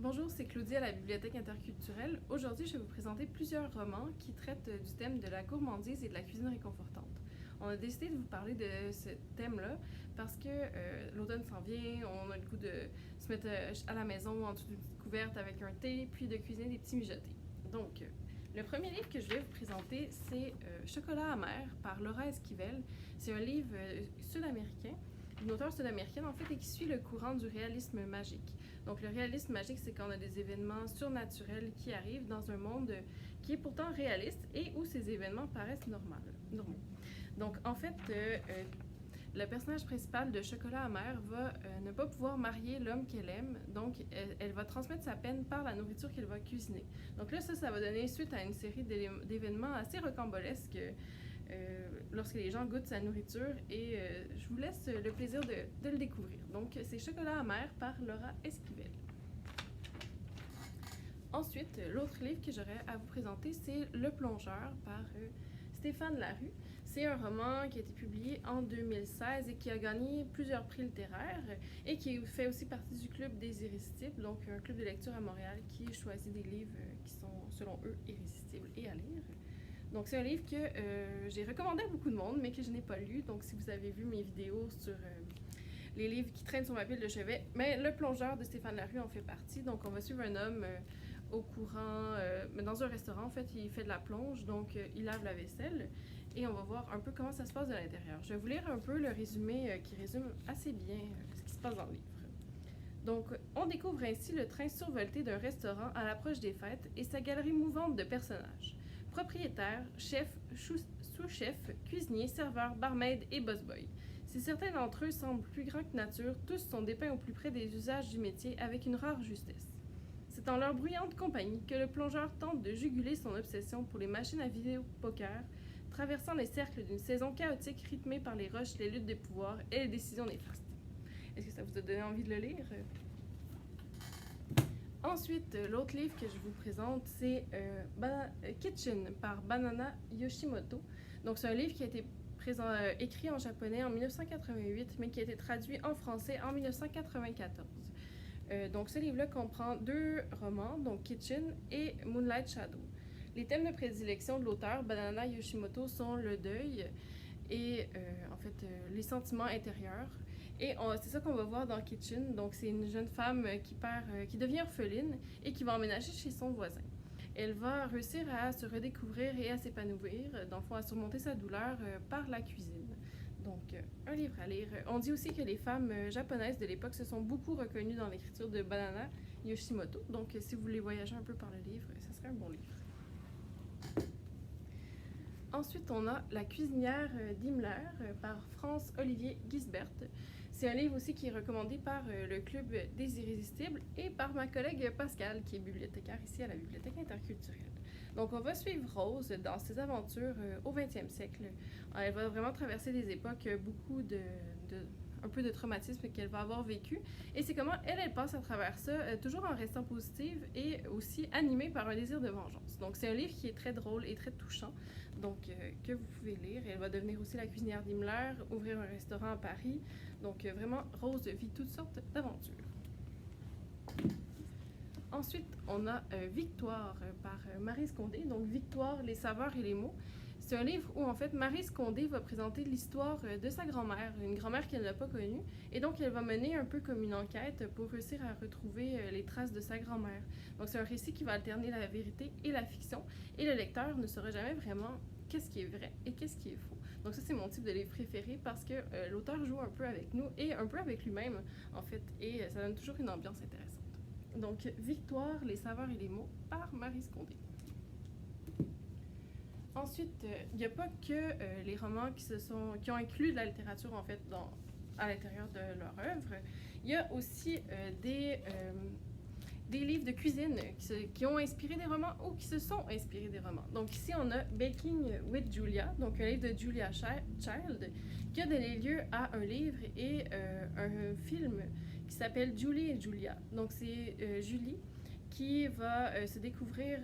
Bonjour, c'est Claudie à la Bibliothèque interculturelle. Aujourd'hui, je vais vous présenter plusieurs romans qui traitent du thème de la gourmandise et de la cuisine réconfortante. On a décidé de vous parler de ce thème-là parce que l'automne s'en vient, on a le goût de se mettre à la maison en dessous d'une petite couverte avec un thé, puis de cuisiner des petits mijotés. Donc, le premier livre que je vais vous présenter, c'est Chocolat amer par Laura Esquivel. C'est un livre sud-américain, une auteure sud-américaine en fait, et qui suit le courant du réalisme magique. Donc le réalisme magique, c'est quand on a des événements surnaturels qui arrivent dans un monde qui est pourtant réaliste et où ces événements paraissent normaux. Donc en fait, le personnage principal de Chocolat amer va ne pas pouvoir marier l'homme qu'elle aime, donc elle va transmettre sa peine par la nourriture qu'elle va cuisiner. Donc là, ça va donner suite à une série d'événements assez rocambolesques lorsque les gens goûtent sa nourriture et je vous laisse le plaisir de le découvrir. Donc c'est Chocolat amer par Laura Esquivel. Ensuite, l'autre livre que j'aurais à vous présenter, c'est Le Plongeur par Stéphane Larue. C'est un roman qui a été publié en 2016 et qui a gagné plusieurs prix littéraires et qui fait aussi partie du club des Irrésistibles, donc un club de lecture à Montréal qui choisit des livres qui sont, selon eux, irrésistibles et à lire. Donc c'est un livre que j'ai recommandé à beaucoup de monde, mais que je n'ai pas lu. Donc si vous avez vu mes vidéos sur les livres qui traînent sur ma pile de chevet, mais Le Plongeur de Stéphane Larue en fait partie. Donc on va suivre un homme au courant, dans un restaurant en fait, il fait de la plonge, donc il lave la vaisselle. Et on va voir un peu comment ça se passe de l'intérieur. Je vais vous lire un peu le résumé qui résume assez bien ce qui se passe dans le livre. Donc, on découvre ainsi le train survolté d'un restaurant à l'approche des fêtes et sa galerie mouvante de personnages. Propriétaires, chefs, sous-chefs, cuisiniers, serveurs, barmaids et boss-boys. Si certains d'entre eux semblent plus grands que nature, tous sont dépeints au plus près des usages du métier avec une rare justesse. C'est en leur bruyante compagnie que le plongeur tente de juguler son obsession pour les machines à vidéo poker, traversant les cercles d'une saison chaotique rythmée par les rushs, les luttes des pouvoirs et les décisions néfastes. Est-ce que ça vous a donné envie de le lire? Ensuite, l'autre livre que je vous présente, c'est Kitchen par Banana Yoshimoto. Donc, c'est un livre qui a été écrit en japonais en 1988, mais qui a été traduit en français en 1994. Donc, ce livre-là comprend deux romans, donc Kitchen et Moonlight Shadow. Les thèmes de prédilection de l'auteur, Banana Yoshimoto, sont le deuil et les sentiments intérieurs. Et c'est ça qu'on va voir dans Kitchen. Donc c'est une jeune femme qui devient orpheline et qui va emménager chez son voisin. Elle va réussir à se redécouvrir et à s'épanouir, dans le fond à surmonter sa douleur par la cuisine. Donc un livre à lire. On dit aussi que les femmes japonaises de l'époque se sont beaucoup reconnues dans l'écriture de Banana Yoshimoto. Donc si vous voulez voyager un peu par le livre, ça serait un bon livre. Ensuite, on a La cuisinière d'Himmler par France-Olivier Gisbert. C'est un livre aussi qui est recommandé par le Club des Irrésistibles et par ma collègue Pascale, qui est bibliothécaire ici à la Bibliothèque interculturelle. Donc, on va suivre Rose dans ses aventures au 20e siècle. Elle va vraiment traverser des époques, un peu de traumatisme qu'elle va avoir vécu. Et c'est comment elle passe à travers ça, toujours en restant positive et aussi animée par un désir de vengeance. Donc, c'est un livre qui est très drôle et très touchant, donc que vous pouvez lire. Elle va devenir aussi la cuisinière d'Himmler, ouvrir un restaurant à Paris. Donc, vraiment, Rose vit toutes sortes d'aventures. Ensuite, on a Victoire par Maryse Condé. Donc, Victoire, les saveurs et les mots. C'est un livre où, en fait, Maryse Condé va présenter l'histoire de sa grand-mère, une grand-mère qu'elle n'a pas connue. Et donc, elle va mener un peu comme une enquête pour réussir à retrouver les traces de sa grand-mère. Donc, c'est un récit qui va alterner la vérité et la fiction. Et le lecteur ne saura jamais vraiment qu'est-ce qui est vrai et qu'est-ce qui est faux. Donc, ça, c'est mon type de livre préféré parce que l'auteur joue un peu avec nous et un peu avec lui-même, en fait. Et ça donne toujours une ambiance intéressante. Donc, Victoire, les saveurs et les mots par Maryse Condé. Ensuite, il n'y a pas que les romans qui ont inclus de la littérature, en fait, à l'intérieur de leur œuvre. Il y a aussi des livres de cuisine qui ont inspiré des romans ou qui se sont inspirés des romans. Donc ici, on a Baking with Julia, donc un livre de Julia Child, qui a donné lieu à un livre et un film qui s'appelle Julie et Julia. Donc c'est Julie qui va se découvrir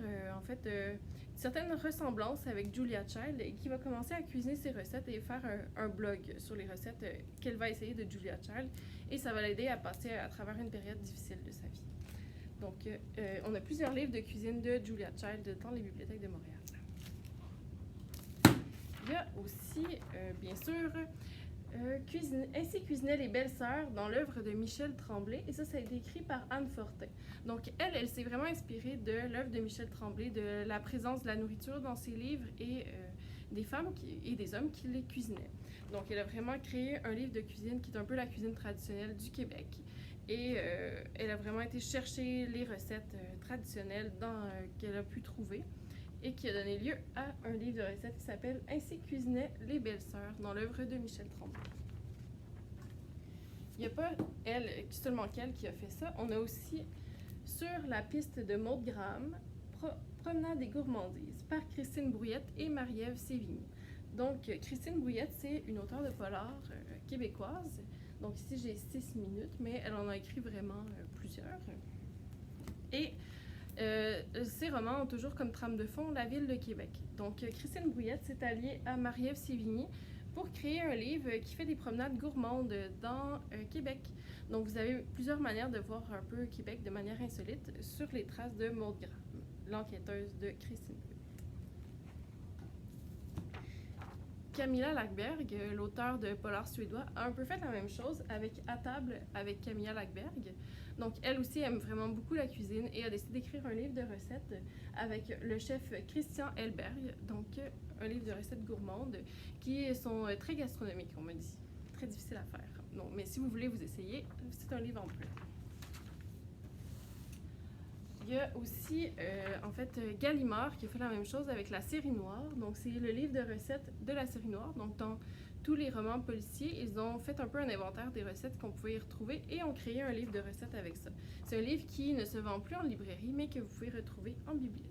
certaines ressemblances avec Julia Child et qui va commencer à cuisiner ses recettes et faire un blog sur les recettes qu'elle va essayer de Julia Child, et ça va l'aider à passer à travers une période difficile de sa vie. Donc, on a plusieurs livres de cuisine de Julia Child dans les bibliothèques de Montréal. Il y a aussi, bien sûr, Ainsi cuisinaient les belles-sœurs dans l'œuvre de Michel Tremblay, et ça a été écrit par Anne Fortin. Donc, elle s'est vraiment inspirée de l'œuvre de Michel Tremblay, de la présence de la nourriture dans ses livres et des femmes et des hommes qui les cuisinaient. Donc, elle a vraiment créé un livre de cuisine qui est un peu la cuisine traditionnelle du Québec. Et elle a vraiment été chercher les recettes traditionnelles qu'elle a pu trouver et qui a donné lieu à un livre de recettes qui s'appelle « Ainsi cuisinaient les belles-sœurs » dans l'œuvre de Michel Tremblay. Il n'y a pas seulement qu'elle qui a fait ça. On a aussi Sur la piste de Maud Graham, Promenade des gourmandises par Christine Brouillette et Marie-Ève Sévigny. Donc, Christine Brouillette, c'est une auteure de polar québécoise. Donc ici, j'ai 6 minutes, mais elle en a écrit vraiment plusieurs. Et ces romans ont toujours comme trame de fond la ville de Québec. Donc, Christine Brouillette s'est alliée à Marie-Ève Sévigny pour créer un livre qui fait des promenades gourmandes dans Québec. Donc, vous avez plusieurs manières de voir un peu Québec de manière insolite sur les traces de Maud Graham, l'enquêteuse de Christine Brouillette. Camilla Lackberg, l'auteure de polar suédois, a un peu fait la même chose avec À table avec Camilla Lackberg. Donc, elle aussi aime vraiment beaucoup la cuisine et a décidé d'écrire un livre de recettes avec le chef Christian Helberg, donc un livre de recettes gourmandes qui sont très gastronomiques, on m'a dit. Très difficile à faire. Non, mais si vous voulez vous essayer, c'est un livre en plus. Il y a aussi, Gallimard qui a fait la même chose avec La série noire. Donc, c'est le livre de recettes de La série noire. Donc, dans tous les romans policiers, ils ont fait un peu un inventaire des recettes qu'on pouvait y retrouver et ont créé un livre de recettes avec ça. C'est un livre qui ne se vend plus en librairie, mais que vous pouvez retrouver en bibliothèque.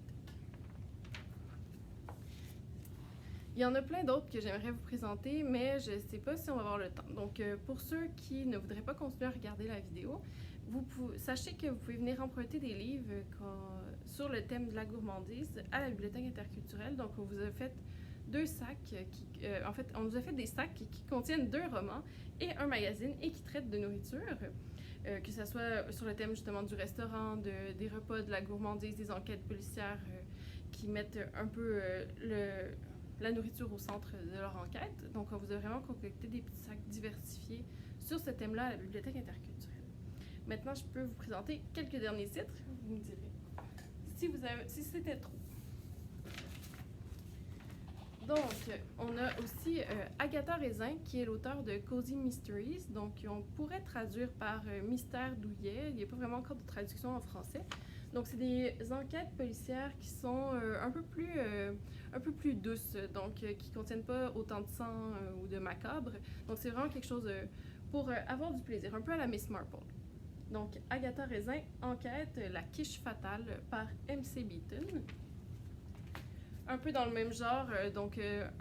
Il y en a plein d'autres que j'aimerais vous présenter, mais je ne sais pas si on va avoir le temps. Donc, pour ceux qui ne voudraient pas continuer à regarder la vidéo, sachez que vous pouvez venir emprunter des livres sur le thème de la gourmandise à la Bibliothèque interculturelle. Donc, on vous a fait 2 sacs, on nous a fait des sacs qui contiennent 2 romans et un magazine et qui traitent de nourriture, que ce soit sur le thème justement du restaurant, des repas, de la gourmandise, des enquêtes policières qui mettent un peu la nourriture au centre de leur enquête. Donc, on vous a vraiment concocté des petits sacs diversifiés sur ce thème-là à la Bibliothèque interculturelle. Maintenant, je peux vous présenter quelques derniers titres. Vous me direz si c'était trop. Donc, on a aussi Agatha Raisin, qui est l'auteur de Cozy Mysteries. Donc, on pourrait traduire par Mystère douillet. Il n'y a pas vraiment encore de traduction en français. Donc, c'est des enquêtes policières qui sont un peu plus douces, donc qui ne contiennent pas autant de sang ou de macabre. Donc, c'est vraiment quelque chose pour avoir du plaisir, un peu à la Miss Marple. Donc, Agatha Raisin, Enquête, la quiche fatale par M.C. Beaton. Un peu dans le même genre,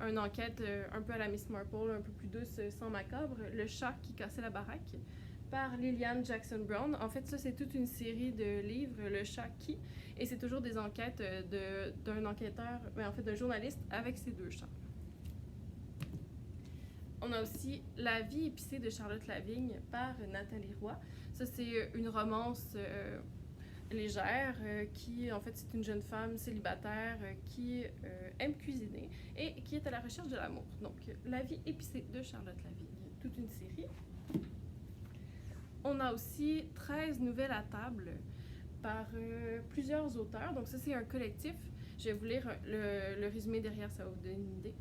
une enquête un peu à la Miss Marple, un peu plus douce, sans macabre. Le chat qui cassait la baraque par Lillian Jackson Brown. En fait, ça, c'est toute une série de livres, Le chat qui, et c'est toujours des enquêtes d'un enquêteur, d'un journaliste avec ses 2 chats. On a aussi La vie épicée de Charlotte Lavigne par Nathalie Roy. Ça, c'est une romance légère qui, en fait, c'est une jeune femme célibataire qui aime cuisiner et qui est à la recherche de l'amour. Donc, La vie épicée de Charlotte Lavigne, toute une série. On a aussi 13 nouvelles à table par plusieurs auteurs. Donc, ça, c'est un collectif. Je vais vous lire le résumé derrière, ça va vous donner une idée.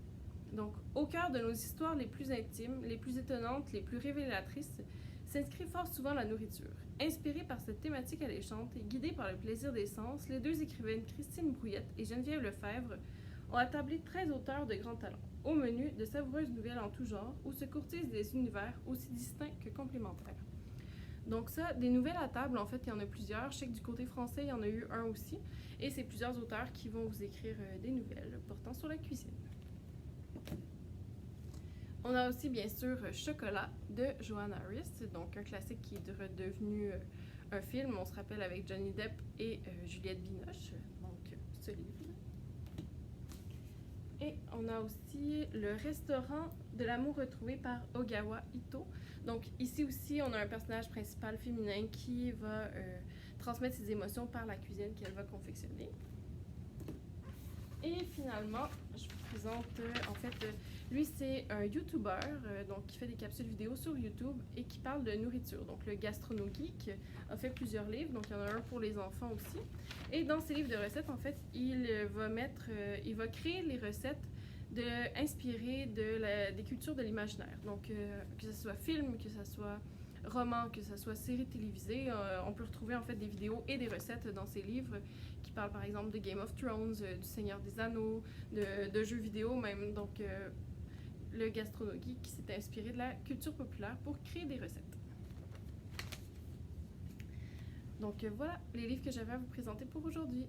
Donc, au cœur de nos histoires les plus intimes, les plus étonnantes, les plus révélatrices, s'inscrit fort souvent la nourriture. Inspirée par cette thématique alléchante et guidée par le plaisir des sens, les 2 écrivaines Christine Brouillette et Geneviève Lefebvre ont attablé 13 auteurs de grand talent. Au menu, de savoureuses nouvelles en tout genre, où se courtisent des univers aussi distincts que complémentaires. Donc ça, des nouvelles à table, en fait, il y en a plusieurs. Je sais que du côté français, il y en a eu un aussi. Et c'est plusieurs auteurs qui vont vous écrire des nouvelles portant sur la cuisine. On a aussi, bien sûr, Chocolat de Joanne Harris, donc un classique qui est redevenu un film, on se rappelle, avec Johnny Depp et Juliette Binoche, donc ce livre. Et on a aussi le restaurant de l'amour retrouvé par Ogawa Ito. Donc ici aussi, on a un personnage principal féminin qui va transmettre ses émotions par la cuisine qu'elle va confectionner. Et finalement, je vous présente, lui c'est un YouTuber donc qui fait des capsules vidéo sur YouTube et qui parle de nourriture. Donc le GastronoGeek a fait plusieurs livres, donc il y en a un pour les enfants aussi. Et dans ses livres de recettes, en fait, il va créer les recettes inspirées des cultures de l'imaginaire. Donc que ce soit film, que ce soit roman, que ce soit série télévisée, on peut retrouver en fait des vidéos et des recettes dans ses livres qui parlent par exemple de Game of Thrones, du Seigneur des Anneaux, de jeux vidéo même. Donc le GastronoGeek qui s'est inspiré de la culture populaire pour créer des recettes. Donc voilà les livres que j'avais à vous présenter pour aujourd'hui.